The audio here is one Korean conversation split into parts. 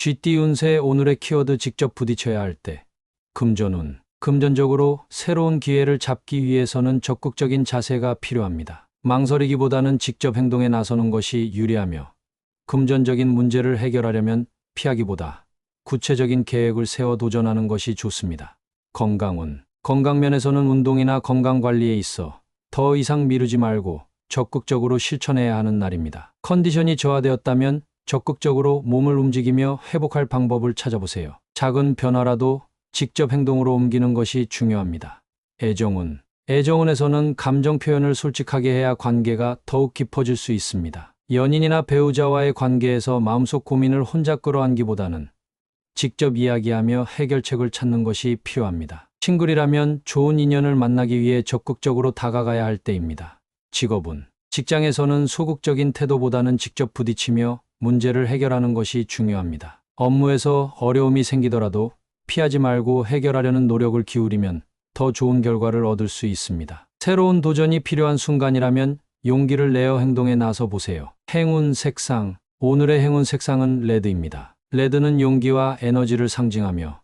쥐띠 운세 오늘의 키워드 직접 부딪혀야 할 때. 금전운. 금전적으로 새로운 기회를 잡기 위해서는 적극적인 자세가 필요합니다. 망설이기보다는 직접 행동에 나서는 것이 유리하며 금전적인 문제를 해결하려면 피하기보다 구체적인 계획을 세워 도전하는 것이 좋습니다. 건강운. 건강면에서는 운동이나 건강관리에 있어 더 이상 미루지 말고 적극적으로 실천해야 하는 날입니다. 컨디션이 저하되었다면 적극적으로 몸을 움직이며 회복할 방법을 찾아보세요. 작은 변화라도 직접 행동으로 옮기는 것이 중요합니다. 애정운. 애정운에서는 감정 표현을 솔직하게 해야 관계가 더욱 깊어질 수 있습니다. 연인이나 배우자와의 관계에서 마음속 고민을 혼자 끌어안기보다는 직접 이야기하며 해결책을 찾는 것이 필요합니다. 싱글이라면 좋은 인연을 만나기 위해 적극적으로 다가가야 할 때입니다. 직업운. 직장에서는 소극적인 태도보다는 직접 부딪히며 문제를 해결하는 것이 중요합니다. 업무에서 어려움이 생기더라도 피하지 말고 해결하려는 노력을 기울이면 더 좋은 결과를 얻을 수 있습니다. 새로운 도전이 필요한 순간이라면 용기를 내어 행동에 나서 보세요. 행운 색상. 오늘의 행운 색상은 레드입니다. 레드는 용기와 에너지를 상징하며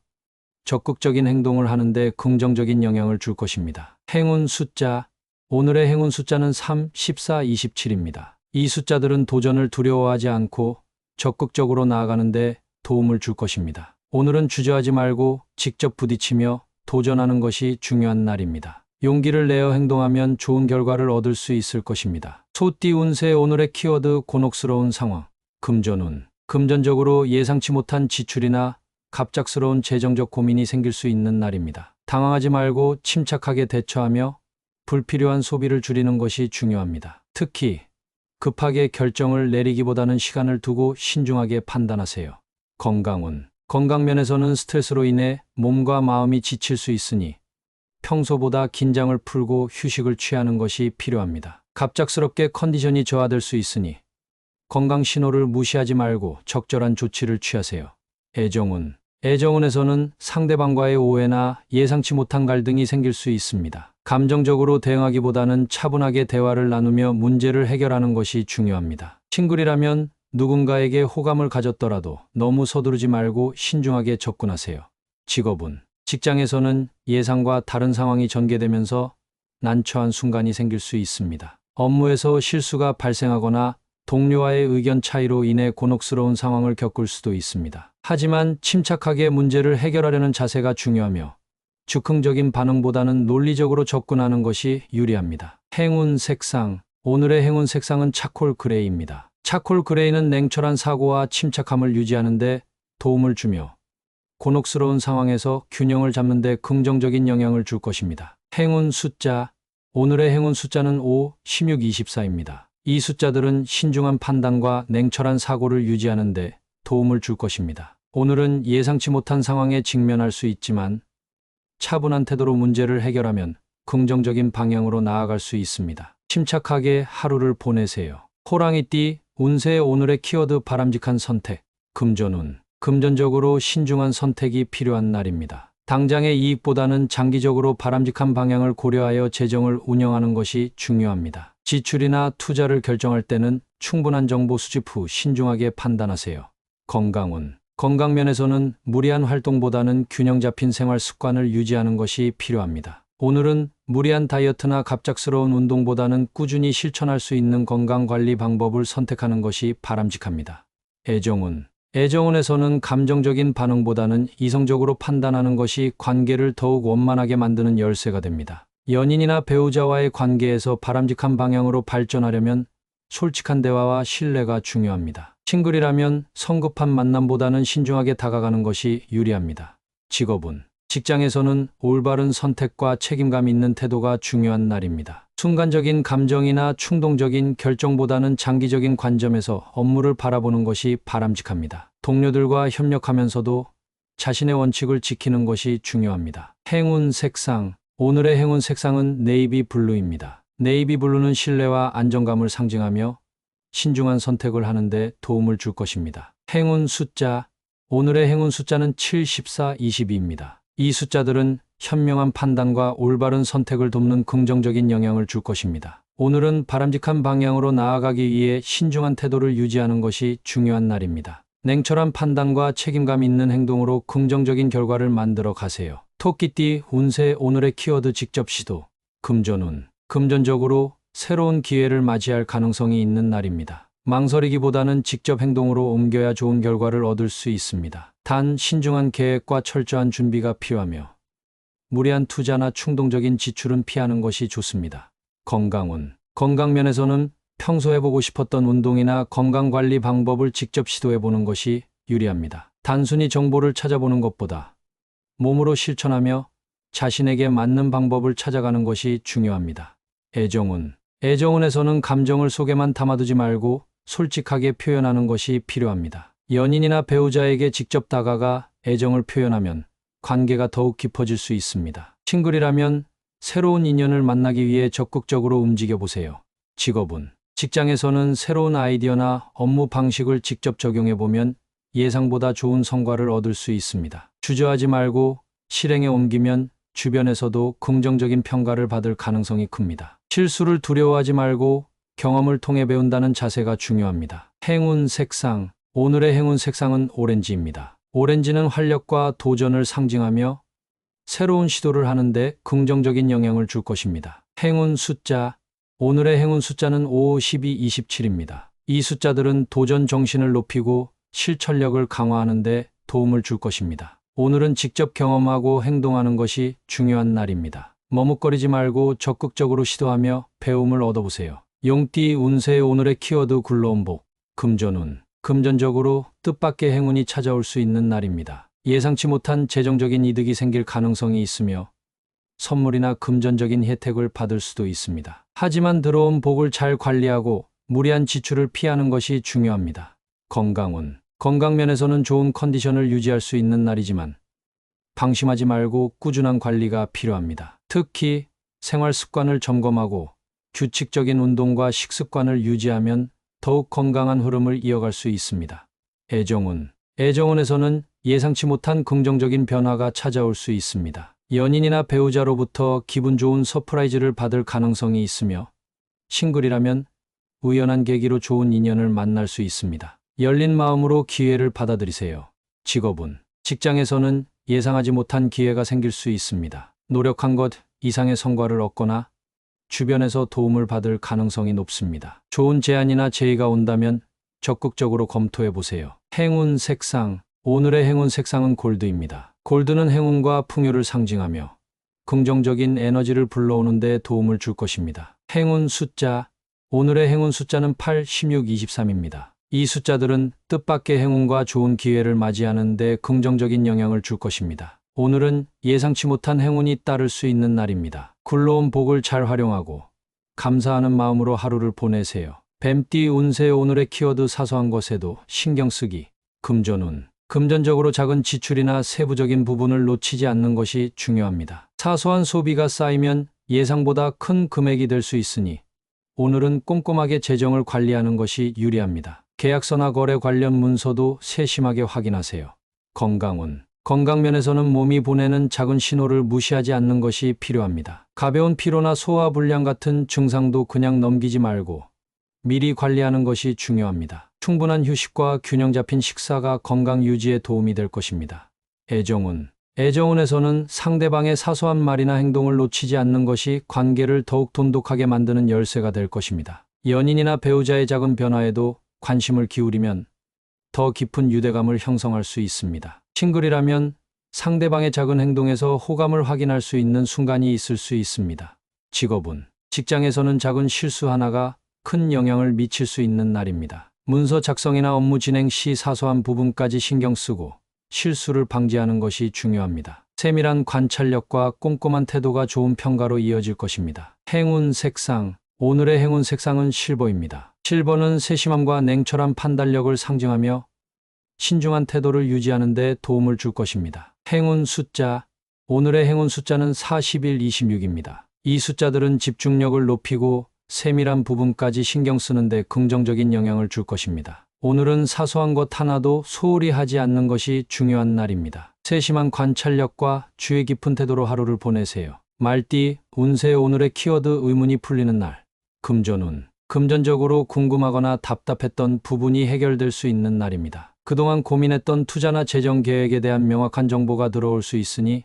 적극적인 행동을 하는데 긍정적인 영향을 줄 것입니다. 행운 숫자. 오늘의 행운 숫자는 3, 14, 27입니다. 이 숫자들은 도전을 두려워하지 않고 적극적으로 나아가는데 도움을 줄 것입니다. 오늘은 주저하지 말고 직접 부딪히며 도전하는 것이 중요한 날입니다. 용기를 내어 행동하면 좋은 결과를 얻을 수 있을 것입니다. 소띠 운세 오늘의 키워드 곤혹스러운 상황. 금전운. 금전적으로 예상치 못한 지출이나 갑작스러운 재정적 고민이 생길 수 있는 날입니다. 당황하지 말고 침착하게 대처하며 불필요한 소비를 줄이는 것이 중요합니다. 특히 급하게 결정을 내리기보다는 시간을 두고 신중하게 판단하세요. 건강운. 건강면에서는 스트레스로 인해 몸과 마음이 지칠 수 있으니 평소보다 긴장을 풀고 휴식을 취하는 것이 필요합니다. 갑작스럽게 컨디션이 저하될 수 있으니 건강 신호를 무시하지 말고 적절한 조치를 취하세요. 애정운. 애정운에서는 상대방과의 오해나 예상치 못한 갈등이 생길 수 있습니다. 감정적으로 대응하기보다는 차분하게 대화를 나누며 문제를 해결하는 것이 중요합니다. 싱글이라면 누군가에게 호감을 가졌더라도 너무 서두르지 말고 신중하게 접근하세요. 직업운. 직장에서는 예상과 다른 상황이 전개되면서 난처한 순간이 생길 수 있습니다. 업무에서 실수가 발생하거나 동료와의 의견 차이로 인해 곤혹스러운 상황을 겪을 수도 있습니다. 하지만 침착하게 문제를 해결하려는 자세가 중요하며 즉흥적인 반응보다는 논리적으로 접근하는 것이 유리합니다. 행운 색상. 오늘의 행운 색상은 차콜 그레이입니다. 차콜 그레이는 냉철한 사고와 침착함을 유지하는 데 도움을 주며 곤혹스러운 상황에서 균형을 잡는 데 긍정적인 영향을 줄 것입니다. 행운 숫자. 오늘의 행운 숫자는 5, 16, 24입니다. 이 숫자들은 신중한 판단과 냉철한 사고를 유지하는 데 도움을 줄 것입니다. 오늘은 예상치 못한 상황에 직면할 수 있지만 차분한 태도로 문제를 해결하면 긍정적인 방향으로 나아갈 수 있습니다. 침착하게 하루를 보내세요. 호랑이띠 운세 오늘의 키워드 바람직한 선택. 금전운. 금전적으로 신중한 선택이 필요한 날입니다. 당장의 이익보다는 장기적으로 바람직한 방향을 고려하여 재정을 운영하는 것이 중요합니다. 지출이나 투자를 결정할 때는 충분한 정보 수집 후 신중하게 판단하세요. 건강운. 건강면에서는 무리한 활동보다는 균형 잡힌 생활 습관을 유지하는 것이 필요합니다. 오늘은 무리한 다이어트나 갑작스러운 운동보다는 꾸준히 실천할 수 있는 건강관리 방법을 선택하는 것이 바람직합니다. 애정운. 애정운에서는 감정적인 반응보다는 이성적으로 판단하는 것이 관계를 더욱 원만하게 만드는 열쇠가 됩니다. 연인이나 배우자와의 관계에서 바람직한 방향으로 발전하려면 솔직한 대화와 신뢰가 중요합니다. 싱글이라면 성급한 만남보다는 신중하게 다가가는 것이 유리합니다. 직업운. 직장에서는 올바른 선택과 책임감 있는 태도가 중요한 날입니다. 순간적인 감정이나 충동적인 결정보다는 장기적인 관점에서 업무를 바라보는 것이 바람직합니다. 동료들과 협력하면서도 자신의 원칙을 지키는 것이 중요합니다. 행운 색상. 오늘의 행운 색상은 네이비 블루입니다. 네이비 블루는 신뢰와 안정감을 상징하며 신중한 선택을 하는데 도움을 줄 것입니다. 행운 숫자. 오늘의 행운 숫자는 7, 14, 22입니다. 이 숫자들은 현명한 판단과 올바른 선택을 돕는 긍정적인 영향을 줄 것입니다. 오늘은 바람직한 방향으로 나아가기 위해 신중한 태도를 유지하는 것이 중요한 날입니다. 냉철한 판단과 책임감 있는 행동으로 긍정적인 결과를 만들어 가세요. 토끼띠 운세 오늘의 키워드 직접 시도. 금전운. 금전적으로 새로운 기회를 맞이할 가능성이 있는 날입니다. 망설이기보다는 직접 행동으로 옮겨야 좋은 결과를 얻을 수 있습니다. 단 신중한 계획과 철저한 준비가 필요하며 무리한 투자나 충동적인 지출은 피하는 것이 좋습니다. 건강운. 건강면에서는 평소 해보고 싶었던 운동이나 건강관리 방법을 직접 시도해보는 것이 유리합니다. 단순히 정보를 찾아보는 것보다 몸으로 실천하며 자신에게 맞는 방법을 찾아가는 것이 중요합니다. 애정운. 애정운에서는 감정을 속에만 담아두지 말고 솔직하게 표현하는 것이 필요합니다. 연인이나 배우자에게 직접 다가가 애정을 표현하면 관계가 더욱 깊어질 수 있습니다. 싱글이라면 새로운 인연을 만나기 위해 적극적으로 움직여 보세요. 직업운. 직장에서는 새로운 아이디어나 업무 방식을 직접 적용해 보면 예상보다 좋은 성과를 얻을 수 있습니다. 주저하지 말고 실행에 옮기면 주변에서도 긍정적인 평가를 받을 가능성이 큽니다. 실수를 두려워하지 말고 경험을 통해 배운다는 자세가 중요합니다. 행운 색상. 오늘의 행운 색상은 오렌지입니다. 오렌지는 활력과 도전을 상징하며 새로운 시도를 하는데 긍정적인 영향을 줄 것입니다. 행운 숫자. 오늘의 행운 숫자는 5, 12, 27입니다. 이 숫자들은 도전 정신을 높이고 실천력을 강화하는 데 도움을 줄 것입니다. 오늘은 직접 경험하고 행동하는 것이 중요한 날입니다. 머뭇거리지 말고 적극적으로 시도하며 배움을 얻어보세요. 용띠 운세 오늘의 키워드 굴러온복. 금전운. 금전적으로 뜻밖의 행운이 찾아올 수 있는 날입니다. 예상치 못한 재정적인 이득이 생길 가능성이 있으며 선물이나 금전적인 혜택을 받을 수도 있습니다. 하지만 들어온 복을 잘 관리하고 무리한 지출을 피하는 것이 중요합니다. 건강운. 건강면에서는 좋은 컨디션을 유지할 수 있는 날이지만 방심하지 말고 꾸준한 관리가 필요합니다. 특히 생활 습관을 점검하고 규칙적인 운동과 식습관을 유지하면 더욱 건강한 흐름을 이어갈 수 있습니다. 애정운. 애정운에서는 예상치 못한 긍정적인 변화가 찾아올 수 있습니다. 연인이나 배우자로부터 기분 좋은 서프라이즈를 받을 가능성이 있으며 싱글이라면 우연한 계기로 좋은 인연을 만날 수 있습니다. 열린 마음으로 기회를 받아들이세요. 직업운. 직장에서는 예상하지 못한 기회가 생길 수 있습니다. 노력한 것 이상의 성과를 얻거나 주변에서 도움을 받을 가능성이 높습니다. 좋은 제안이나 제의가 온다면 적극적으로 검토해 보세요. 행운 색상. 오늘의 행운 색상은 골드입니다. 골드는 행운과 풍요를 상징하며 긍정적인 에너지를 불러오는 데 도움을 줄 것입니다. 행운 숫자. 오늘의 행운 숫자는 8, 16, 23입니다. 이 숫자들은 뜻밖의 행운과 좋은 기회를 맞이하는 데 긍정적인 영향을 줄 것입니다. 오늘은 예상치 못한 행운이 따를 수 있는 날입니다. 굴러온 복을 잘 활용하고 감사하는 마음으로 하루를 보내세요. 뱀띠 운세 오늘의 키워드 사소한 것에도 신경 쓰기. 금전운. 금전적으로 작은 지출이나 세부적인 부분을 놓치지 않는 것이 중요합니다. 사소한 소비가 쌓이면 예상보다 큰 금액이 될 수 있으니 오늘은 꼼꼼하게 재정을 관리하는 것이 유리합니다. 계약서나 거래 관련 문서도 세심하게 확인하세요. 건강운. 건강면에서는 몸이 보내는 작은 신호를 무시하지 않는 것이 필요합니다. 가벼운 피로나 소화불량 같은 증상도 그냥 넘기지 말고 미리 관리하는 것이 중요합니다. 충분한 휴식과 균형 잡힌 식사가 건강 유지에 도움이 될 것입니다. 애정운. 애정운에서는 상대방의 사소한 말이나 행동을 놓치지 않는 것이 관계를 더욱 돈독하게 만드는 열쇠가 될 것입니다. 연인이나 배우자의 작은 변화에도 관심을 기울이면 더 깊은 유대감을 형성할 수 있습니다. 싱글이라면 상대방의 작은 행동에서 호감을 확인할 수 있는 순간이 있을 수 있습니다. 직업운. 직장에서는 작은 실수 하나가 큰 영향을 미칠 수 있는 날입니다. 문서 작성이나 업무 진행 시 사소한 부분까지 신경 쓰고 실수를 방지하는 것이 중요합니다. 세밀한 관찰력과 꼼꼼한 태도가 좋은 평가로 이어질 것입니다. 행운 색상. 오늘의 행운 색상은 실버입니다. 실버는 세심함과 냉철한 판단력을 상징하며 신중한 태도를 유지하는 데 도움을 줄 것입니다. 행운 숫자. 오늘의 행운 숫자는 41, 26입니다. 이 숫자들은 집중력을 높이고 세밀한 부분까지 신경 쓰는데 긍정적인 영향을 줄 것입니다. 오늘은 사소한 것 하나도 소홀히 하지 않는 것이 중요한 날입니다. 세심한 관찰력과 주의 깊은 태도로 하루를 보내세요. 말띠 운세 오늘의 키워드 의문이 풀리는 날. 금전운. 금전적으로 궁금하거나 답답했던 부분이 해결될 수 있는 날입니다. 그동안 고민했던 투자나 재정 계획에 대한 명확한 정보가 들어올 수 있으니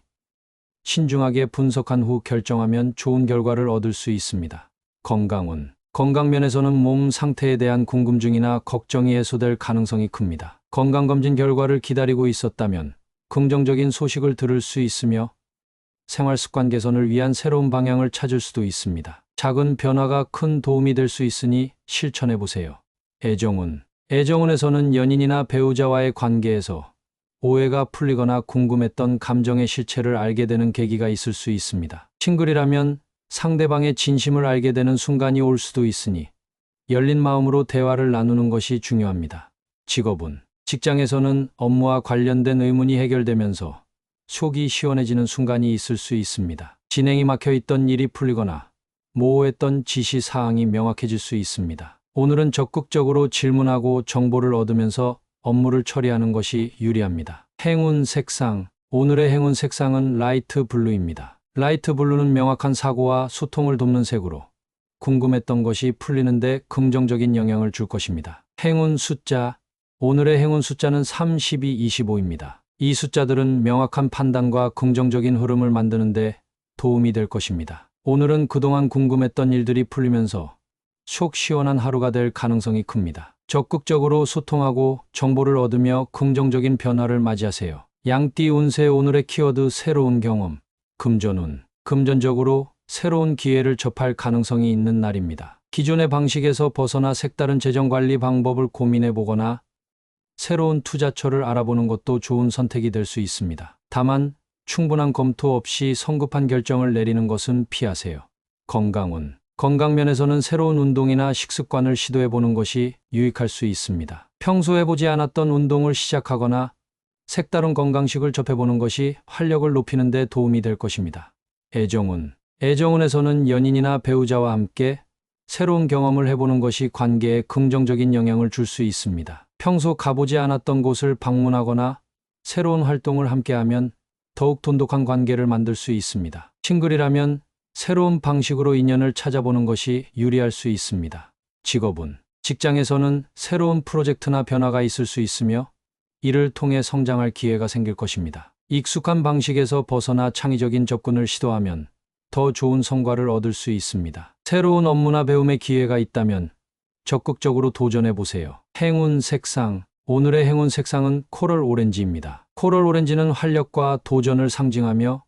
신중하게 분석한 후 결정하면 좋은 결과를 얻을 수 있습니다. 건강운. 건강면에서는 몸 상태에 대한 궁금증이나 걱정이 해소될 가능성이 큽니다. 건강검진 결과를 기다리고 있었다면 긍정적인 소식을 들을 수 있으며 생활습관 개선을 위한 새로운 방향을 찾을 수도 있습니다. 작은 변화가 큰 도움이 될 수 있으니 실천해 보세요. 애정운. 애정운에서는 연인이나 배우자와의 관계에서 오해가 풀리거나 궁금했던 감정의 실체를 알게 되는 계기가 있을 수 있습니다. 싱글이라면 상대방의 진심을 알게 되는 순간이 올 수도 있으니 열린 마음으로 대화를 나누는 것이 중요합니다. 직업운. 직장에서는 업무와 관련된 의문이 해결되면서 속이 시원해지는 순간이 있을 수 있습니다. 진행이 막혀 있던 일이 풀리거나 모호했던 지시 사항이 명확해질 수 있습니다. 오늘은 적극적으로 질문하고 정보를 얻으면서 업무를 처리하는 것이 유리합니다. 행운 색상. 오늘의 행운 색상은 라이트 블루입니다. 라이트 블루는 명확한 사고와 소통을 돕는 색으로 궁금했던 것이 풀리는데 긍정적인 영향을 줄 것입니다. 행운 숫자. 오늘의 행운 숫자는 32, 25입니다. 이 숫자들은 명확한 판단과 긍정적인 흐름을 만드는데 도움이 될 것입니다. 오늘은 그동안 궁금했던 일들이 풀리면서 속 시원한 하루가 될 가능성이 큽니다. 적극적으로 소통하고 정보를 얻으며 긍정적인 변화를 맞이하세요. 양띠 운세. 오늘의 키워드 새로운 경험. 금전운. 금전적으로 새로운 기회를 접할 가능성이 있는 날입니다. 기존의 방식에서 벗어나 색다른 재정관리 방법을 고민해 보거나 새로운 투자처를 알아보는 것도 좋은 선택이 될 수 있습니다. 다만 충분한 검토 없이 성급한 결정을 내리는 것은 피하세요. 건강운. 건강면에서는 새로운 운동이나 식습관을 시도해 보는 것이 유익할 수 있습니다. 평소 해보지 않았던 운동을 시작하거나 색다른 건강식을 접해보는 것이 활력을 높이는 데 도움이 될 것입니다. 애정운. 애정운에서는 연인이나 배우자와 함께 새로운 경험을 해보는 것이 관계에 긍정적인 영향을 줄 수 있습니다. 평소 가보지 않았던 곳을 방문하거나 새로운 활동을 함께하면 더욱 돈독한 관계를 만들 수 있습니다. 싱글이라면 새로운 방식으로 인연을 찾아보는 것이 유리할 수 있습니다. 직업운. 직장에서는 새로운 프로젝트나 변화가 있을 수 있으며 이를 통해 성장할 기회가 생길 것입니다. 익숙한 방식에서 벗어나 창의적인 접근을 시도하면 더 좋은 성과를 얻을 수 있습니다. 새로운 업무나 배움의 기회가 있다면 적극적으로 도전해 보세요. 행운 색상. 오늘의 행운 색상은 코럴 오렌지입니다. 코럴 오렌지는 활력과 도전을 상징하며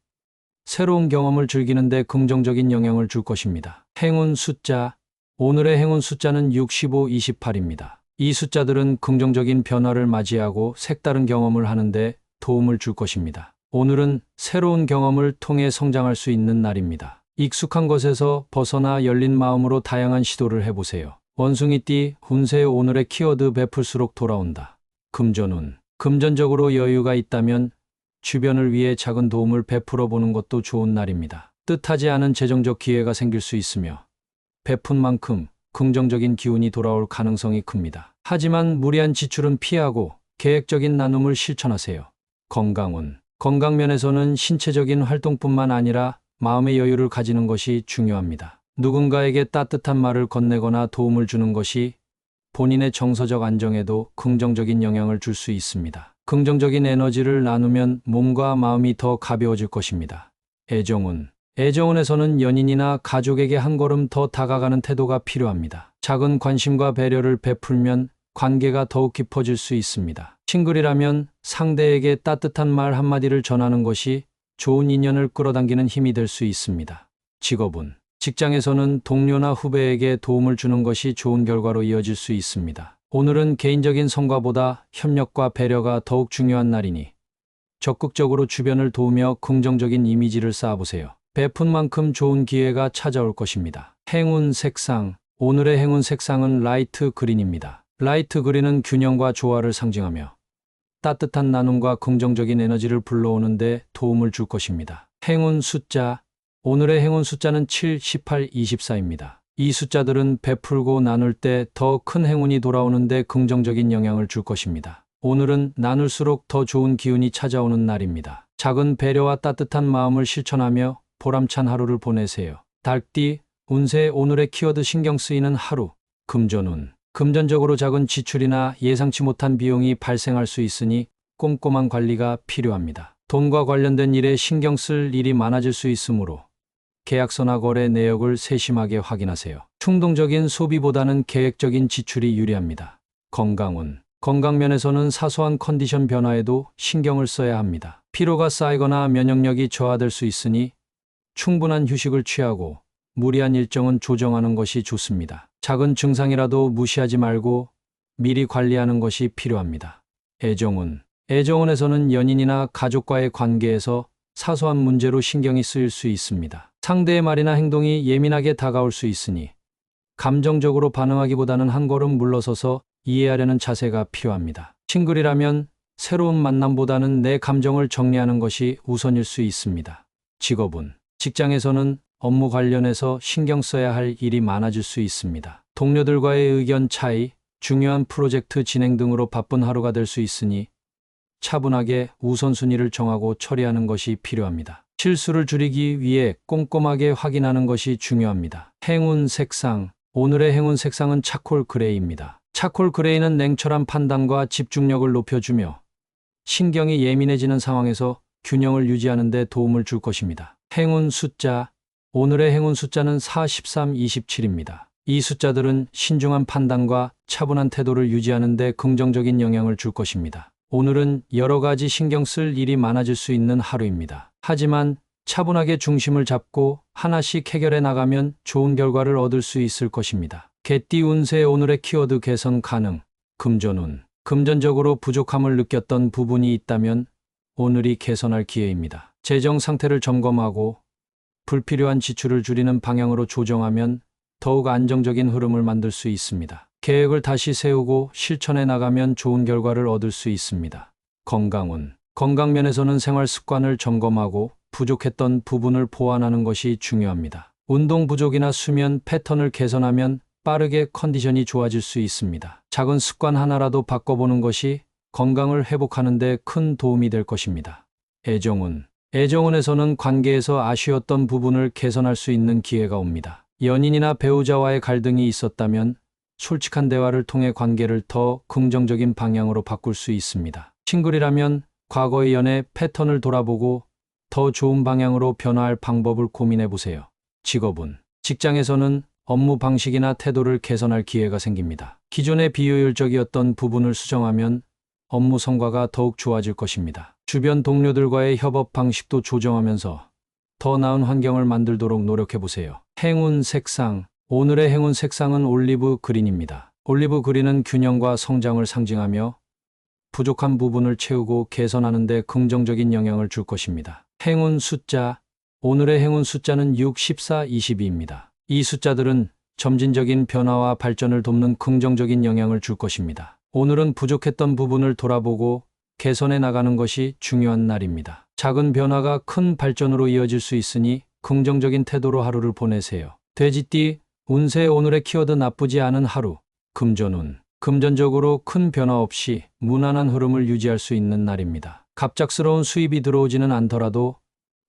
새로운 경험을 즐기는 데 긍정적인 영향을 줄 것입니다. 행운 숫자. 오늘의 행운 숫자는 65, 28입니다. 이 숫자들은 긍정적인 변화를 맞이하고 색다른 경험을 하는데 도움을 줄 것입니다. 오늘은 새로운 경험을 통해 성장할 수 있는 날입니다. 익숙한 것에서 벗어나 열린 마음으로 다양한 시도를 해보세요. 원숭이띠 운세. 오늘의 키워드 베풀수록 돌아온다. 금전운. 금전적으로 여유가 있다면 주변을 위해 작은 도움을 베풀어 보는 것도 좋은 날입니다. 뜻하지 않은 재정적 기회가 생길 수 있으며 베푼 만큼 긍정적인 기운이 돌아올 가능성이 큽니다. 하지만 무리한 지출은 피하고 계획적인 나눔을 실천하세요. 건강운. 건강면에서는 신체적인 활동뿐만 아니라 마음의 여유를 가지는 것이 중요합니다. 누군가에게 따뜻한 말을 건네거나 도움을 주는 것이 본인의 정서적 안정에도 긍정적인 영향을 줄 수 있습니다. 긍정적인 에너지를 나누면 몸과 마음이 더 가벼워질 것입니다. 애정운. 애정운에서는 연인이나 가족에게 한 걸음 더 다가가는 태도가 필요합니다. 작은 관심과 배려를 베풀면 관계가 더욱 깊어질 수 있습니다. 싱글이라면 상대에게 따뜻한 말 한마디를 전하는 것이 좋은 인연을 끌어당기는 힘이 될 수 있습니다. 직업운. 직장에서는 동료나 후배에게 도움을 주는 것이 좋은 결과로 이어질 수 있습니다. 오늘은 개인적인 성과보다 협력과 배려가 더욱 중요한 날이니 적극적으로 주변을 도우며 긍정적인 이미지를 쌓아보세요. 베푼 만큼 좋은 기회가 찾아올 것입니다. 행운 색상. 오늘의 행운 색상은 라이트 그린입니다. 라이트 그린은 균형과 조화를 상징하며 따뜻한 나눔과 긍정적인 에너지를 불러오는 데 도움을 줄 것입니다. 행운 숫자. 오늘의 행운 숫자는 7, 18, 24입니다. 이 숫자들은 베풀고 나눌 때 더 큰 행운이 돌아오는데 긍정적인 영향을 줄 것입니다. 오늘은 나눌수록 더 좋은 기운이 찾아오는 날입니다. 작은 배려와 따뜻한 마음을 실천하며 보람찬 하루를 보내세요. 달띠 운세. 오늘의 키워드 신경 쓰이는 하루. 금전운. 금전적으로 작은 지출이나 예상치 못한 비용이 발생할 수 있으니 꼼꼼한 관리가 필요합니다. 돈과 관련된 일에 신경 쓸 일이 많아질 수 있으므로 계약서나 거래 내역을 세심하게 확인하세요. 충동적인 소비보다는 계획적인 지출이 유리합니다. 건강 면에서는 사소한 컨디션 변화에도 신경을 써야 합니다. 피로가 쌓이거나 면역력이 저하될 수 있으니 충분한 휴식을 취하고 무리한 일정은 조정하는 것이 좋습니다. 작은 증상이라도 무시하지 말고 미리 관리하는 것이 필요합니다. 애정운에서는 연인이나 가족과의 관계에서 사소한 문제로 신경이 쓰일 수 있습니다. 상대의 말이나 행동이 예민하게 다가올 수 있으니 감정적으로 반응하기보다는 한 걸음 물러서서 이해하려는 자세가 필요합니다. 싱글이라면 새로운 만남보다는 내 감정을 정리하는 것이 우선일 수 있습니다. 직장에서는 업무 관련해서 신경 써야 할 일이 많아질 수 있습니다. 동료들과의 의견 차이, 중요한 프로젝트 진행 등으로 바쁜 하루가 될 수 있으니 차분하게 우선순위를 정하고 처리하는 것이 필요합니다. 실수를 줄이기 위해 꼼꼼하게 확인하는 것이 중요합니다. 행운 색상. 오늘의 행운 색상은 차콜 그레이입니다. 차콜 그레이는 냉철한 판단과 집중력을 높여주며 신경이 예민해지는 상황에서 균형을 유지하는 데 도움을 줄 것입니다. 행운 숫자. 오늘의 행운 숫자는 4, 13, 27입니다. 이 숫자들은 신중한 판단과 차분한 태도를 유지하는 데 긍정적인 영향을 줄 것입니다. 오늘은 여러 가지 신경 쓸 일이 많아질 수 있는 하루입니다. 하지만 차분하게 중심을 잡고 하나씩 해결해 나가면 좋은 결과를 얻을 수 있을 것입니다. 개띠 운세. 오늘의 키워드 개선 가능. 금전운. 금전적으로 부족함을 느꼈던 부분이 있다면 오늘이 개선할 기회입니다. 재정 상태를 점검하고 불필요한 지출을 줄이는 방향으로 조정하면 더욱 안정적인 흐름을 만들 수 있습니다. 계획을 다시 세우고 실천해 나가면 좋은 결과를 얻을 수 있습니다. 건강 면에서는 생활 습관을 점검하고 부족했던 부분을 보완하는 것이 중요합니다. 운동 부족이나 수면 패턴을 개선하면 빠르게 컨디션이 좋아질 수 있습니다. 작은 습관 하나라도 바꿔보는 것이 건강을 회복하는 데 큰 도움이 될 것입니다. 애정운에서는 관계에서 아쉬웠던 부분을 개선할 수 있는 기회가 옵니다. 연인이나 배우자와의 갈등이 있었다면 솔직한 대화를 통해 관계를 더 긍정적인 방향으로 바꿀 수 있습니다. 싱글이라면 과거의 연애 패턴을 돌아보고 더 좋은 방향으로 변화할 방법을 고민해 보세요. 직장에서는 업무 방식이나 태도를 개선할 기회가 생깁니다. 기존의 비효율적이었던 부분을 수정하면 업무 성과가 더욱 좋아질 것입니다. 주변 동료들과의 협업 방식도 조정하면서 더 나은 환경을 만들도록 노력해 보세요. 행운 색상. 오늘의 행운 색상은 올리브 그린입니다. 올리브 그린은 균형과 성장을 상징하며 부족한 부분을 채우고 개선하는 데 긍정적인 영향을 줄 것입니다. 행운 숫자. 오늘의 행운 숫자는 6, 14, 22입니다. 이 숫자들은 점진적인 변화와 발전을 돕는 긍정적인 영향을 줄 것입니다. 오늘은 부족했던 부분을 돌아보고 개선해 나가는 것이 중요한 날입니다. 작은 변화가 큰 발전으로 이어질 수 있으니 긍정적인 태도로 하루를 보내세요. 돼지띠 운세. 오늘의 키워드 나쁘지 않은 하루. 금전운. 금전적으로 큰 변화 없이 무난한 흐름을 유지할 수 있는 날입니다. 갑작스러운 수입이 들어오지는 않더라도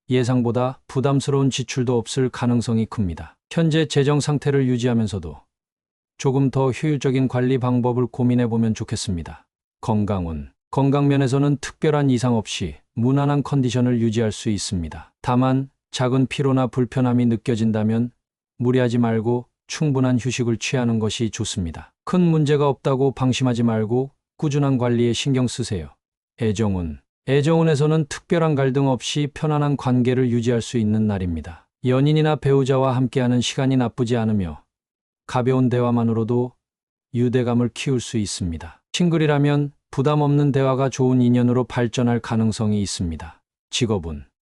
예상보다 부담스러운 지출도 없을 가능성이 큽니다. 현재 재정 상태를 유지하면서도 조금 더 효율적인 관리 방법을 고민해 보면 좋겠습니다. 건강 면에서는 특별한 이상 없이 무난한 컨디션을 유지할 수 있습니다. 다만 작은 피로나 불편함이 느껴진다면 무리하지 말고 충분한 휴식을 취하는 것이 좋습니다. 큰 문제가 없다고 방심하지 말고 꾸준한 관리에 신경 쓰세요. 애정운에서는 특별한 갈등 없이 편안한 관계를 유지할 수 있는 날입니다. 연인이나 배우자와 함께하는 시간이 나쁘지 않으며 가벼운 대화만으로도 유대감을 키울 수 있습니다. 싱글이라면 부담 없는 대화가 좋은 인연으로 발전할 가능성이 있습니다.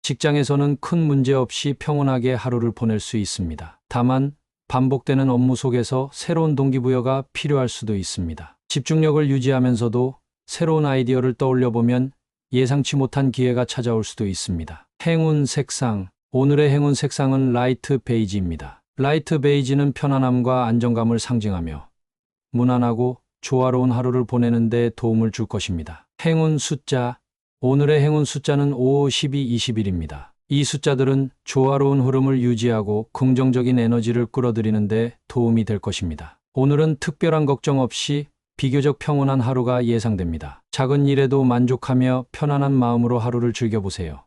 직장에서는 큰 문제 없이 평온하게 하루를 보낼 수 있습니다. 다만 반복되는 업무 속에서 새로운 동기부여가 필요할 수도 있습니다. 집중력을 유지하면서도 새로운 아이디어를 떠올려 보면 예상치 못한 기회가 찾아올 수도 있습니다. 행운 색상. 오늘의 행운 색상은 라이트 베이지입니다. 라이트 베이지는 편안함과 안정감을 상징하며 무난하고 조화로운 하루를 보내는 데 도움을 줄 것입니다. 행운 숫자. 오늘의 행운 숫자는 5, 12, 21입니다. 이 숫자들은 조화로운 흐름을 유지하고 긍정적인 에너지를 끌어들이는 데 도움이 될 것입니다. 오늘은 특별한 걱정 없이 비교적 평온한 하루가 예상됩니다. 작은 일에도 만족하며 편안한 마음으로 하루를 즐겨보세요.